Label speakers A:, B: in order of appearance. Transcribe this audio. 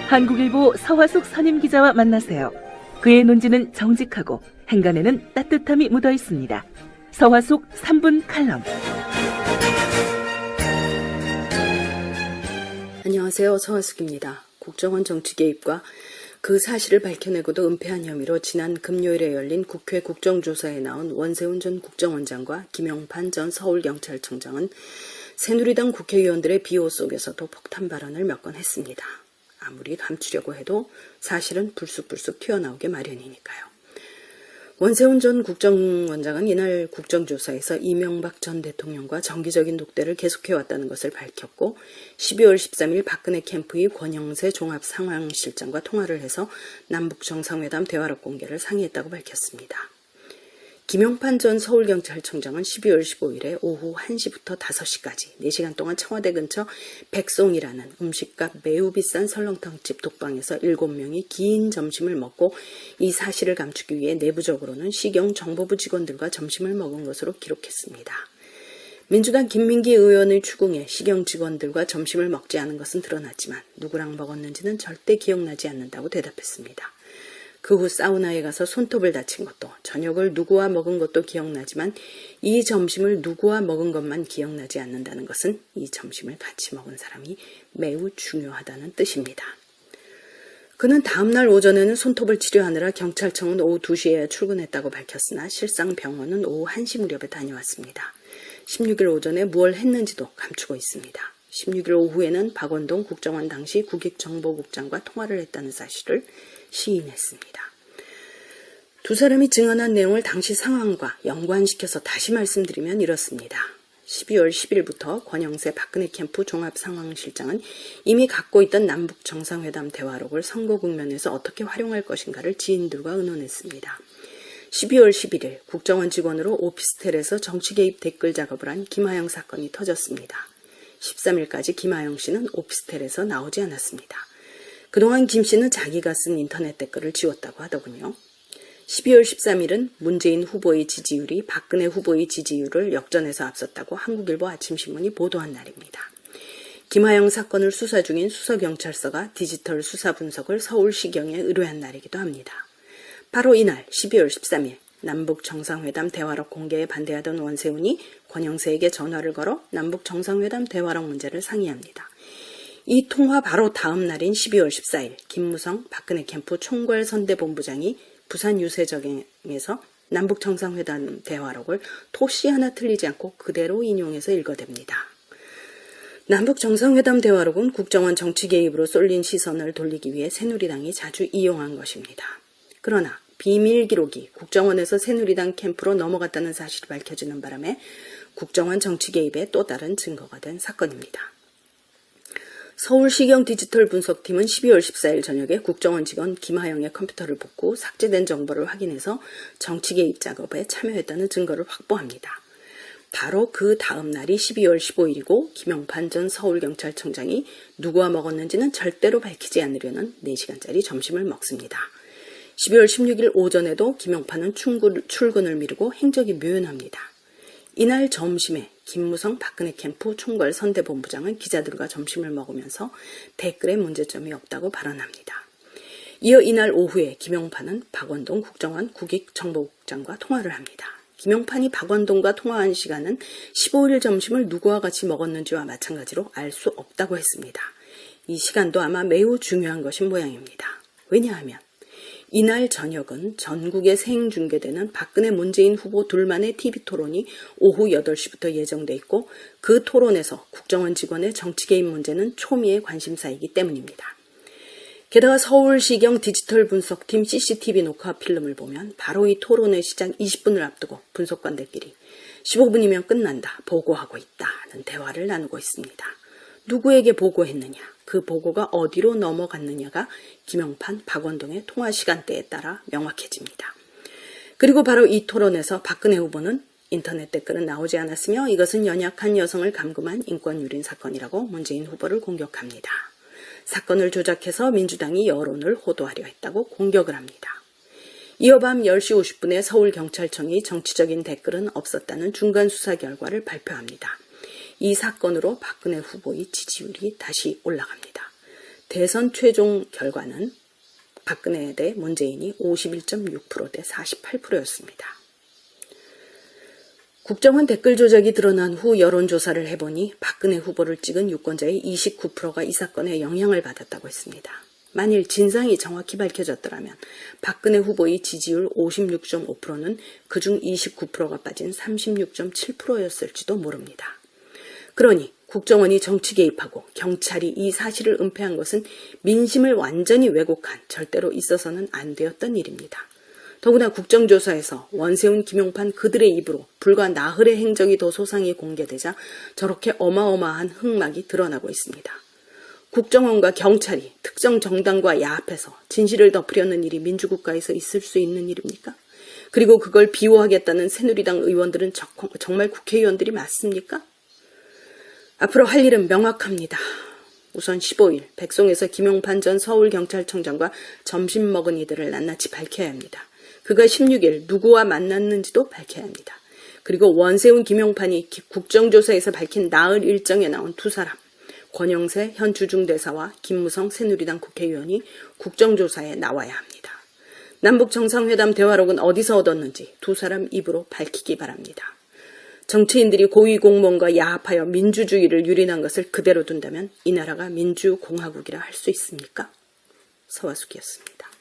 A: 한국일보 서화숙 선임 기자와 만나세요. 그의 논지는 정직하고 행간에는 따뜻함이 묻어 있습니다. 서화숙 3분 칼럼.
B: 안녕하세요. 서화숙입니다. 국정원 정치 개입과 그 사실을 밝혀내고도 은폐한 혐의로 지난 금요일에 열린 국회 국정조사에 나온 원세훈 전 국정원장과 김용판 전 서울경찰청장은 새누리당 국회의원들의 비호 속에서도 폭탄 발언을 몇 건 했습니다. 아무리 감추려고 해도 사실은 불쑥불쑥 튀어나오게 마련이니까요. 원세훈 전 국정원장은 이날 국정조사에서 이명박 전 대통령과 정기적인 독대를 계속해왔다는 것을 밝혔고 12월 13일 박근혜 캠프의 권영세 종합상황실장과 통화를 해서 남북정상회담 대화록 공개를 상의했다고 밝혔습니다. 김용판 전 서울경찰청장은 12월 15일에 오후 1시부터 5시까지 4시간 동안 청와대 근처 백송이라는 음식값 매우 비싼 설렁탕집 독방에서 7명이 긴 점심을 먹고 이 사실을 감추기 위해 내부적으로는 시경 정보부 직원들과 점심을 먹은 것으로 기록했습니다. 민주당 김민기 의원의 추궁에 시경 직원들과 점심을 먹지 않은 것은 드러났지만 누구랑 먹었는지는 절대 기억나지 않는다고 대답했습니다. 그 후 사우나에 가서 손톱을 다친 것도 저녁을 누구와 먹은 것도 기억나지만 이 점심을 누구와 먹은 것만 기억나지 않는다는 것은 이 점심을 같이 먹은 사람이 매우 중요하다는 뜻입니다. 그는 다음날 오전에는 손톱을 치료하느라 경찰청은 오후 2시에 출근했다고 밝혔으나 실상 병원은 오후 1시 무렵에 다녀왔습니다. 16일 오전에 무얼 했는지도 감추고 있습니다. 16일 오후에는 박원동 국정원 당시 국익정보국장과 통화를 했다는 사실을 시인했습니다. 두 사람이 증언한 내용을 당시 상황과 연관시켜서 다시 말씀드리면 이렇습니다. 12월 10일부터 권영세 박근혜 캠프 종합상황실장은 이미 갖고 있던 남북정상회담 대화록을 선거 국면에서 어떻게 활용할 것인가를 지인들과 의논했습니다. 12월 11일 국정원 직원으로 오피스텔에서 정치 개입 댓글 작업을 한 김하영 사건이 터졌습니다. 13일까지 김하영 씨는 오피스텔에서 나오지 않았습니다. 그동안 김 씨는 자기가 쓴 인터넷 댓글을 지웠다고 하더군요. 12월 13일은 문재인 후보의 지지율이 박근혜 후보의 지지율을 역전해서 앞섰다고 한국일보 아침신문이 보도한 날입니다. 김하영 사건을 수사 중인 수서경찰서가 디지털 수사 분석을 서울시경에 의뢰한 날이기도 합니다. 바로 이날 12월 13일 남북정상회담 대화록 공개에 반대하던 원세훈이 권영세에게 전화를 걸어 남북정상회담 대화록 문제를 상의합니다. 이 통화 바로 다음 날인 12월 14일 김무성 박근혜 캠프 총괄선대본부장이 부산 유세정에서 남북정상회담 대화록을 토시 하나 틀리지 않고 그대로 인용해서 읽어댑니다. 남북정상회담 대화록은 국정원 정치 개입으로 쏠린 시선을 돌리기 위해 새누리당이 자주 이용한 것입니다. 그러나 비밀 기록이 국정원에서 새누리당 캠프로 넘어갔다는 사실이 밝혀지는 바람에 국정원 정치 개입의 또 다른 증거가 된 사건입니다. 서울시경 디지털 분석팀은 12월 14일 저녁에 국정원 직원 김하영의 컴퓨터를 복구, 삭제된 정보를 확인해서 정치 개입 작업에 참여했다는 증거를 확보합니다. 바로 그 다음 날이 12월 15일이고 김용판 전 서울경찰청장이 누구와 먹었는지는 절대로 밝히지 않으려는 4시간짜리 점심을 먹습니다. 12월 16일 오전에도 김용판은 출근을 미루고 행적이 묘연합니다. 이날 점심에 김무성 박근혜 캠프 총괄선대본부장은 기자들과 점심을 먹으면서 댓글에 문제점이 없다고 발언합니다. 이어 이날 오후에 김용판은 박원동 국정원 국익정보국장과 통화를 합니다. 김용판이 박원동과 통화한 시간은 15일 점심을 누구와 같이 먹었는지와 마찬가지로 알 수 없다고 했습니다. 이 시간도 아마 매우 중요한 것인 모양입니다. 왜냐하면 이날 저녁은 전국에 생중계되는 박근혜 문재인 후보 둘만의 TV토론이 오후 8시부터 예정돼 있고 그 토론에서 국정원 직원의 정치 개입 문제는 초미의 관심사이기 때문입니다. 게다가 서울시경 디지털 분석팀 CCTV 녹화 필름을 보면 바로 이 토론의 시작 20분을 앞두고 분석관들끼리 15분이면 끝난다, 보고하고 있다는 대화를 나누고 있습니다. 누구에게 보고했느냐, 그 보고가 어디로 넘어갔느냐가 김용판, 박원동의 통화 시간대에 따라 명확해집니다. 그리고 바로 이 토론에서 박근혜 후보는 인터넷 댓글은 나오지 않았으며 이것은 연약한 여성을 감금한 인권유린 사건이라고 문재인 후보를 공격합니다. 사건을 조작해서 민주당이 여론을 호도하려 했다고 공격을 합니다. 이어 밤 10시 50분에 서울경찰청이 정치적인 댓글은 없었다는 중간 수사 결과를 발표합니다. 이 사건으로 박근혜 후보의 지지율이 다시 올라갑니다. 대선 최종 결과는 박근혜 대 문재인이 51.6% 대 48%였습니다. 국정원 댓글 조작이 드러난 후 여론조사를 해보니 박근혜 후보를 찍은 유권자의 29%가 이 사건에 영향을 받았다고 했습니다. 만일 진상이 정확히 밝혀졌더라면 박근혜 후보의 지지율 56.5%는 그중 29%가 빠진 36.7%였을지도 모릅니다. 그러니 국정원이 정치 개입하고 경찰이 이 사실을 은폐한 것은 민심을 완전히 왜곡한 절대로 있어서는 안 되었던 일입니다. 더구나 국정조사에서 원세훈, 김용판 그들의 입으로 불과 나흘의 행적이 더 소상히 공개되자 저렇게 어마어마한 흑막이 드러나고 있습니다. 국정원과 경찰이 특정 정당과 야합해서 진실을 덮으려는 일이 민주국가에서 있을 수 있는 일입니까? 그리고 그걸 비호하겠다는 새누리당 의원들은 정말 국회의원들이 맞습니까? 앞으로 할 일은 명확합니다. 우선 15일 백송에서 김용판 전 서울경찰청장과 점심 먹은 이들을 낱낱이 밝혀야 합니다. 그가 16일 누구와 만났는지도 밝혀야 합니다. 그리고 원세훈, 김용판이 국정조사에서 밝힌 나흘 일정에 나온 두 사람, 권영세 현 주중대사와 김무성 새누리당 국회의원이 국정조사에 나와야 합니다. 남북정상회담 대화록은 어디서 얻었는지 두 사람 입으로 밝히기 바랍니다. 정치인들이 고위공무원과 야합하여 민주주의를 유린한 것을 그대로 둔다면 이 나라가 민주공화국이라 할 수 있습니까? 서화숙이었습니다.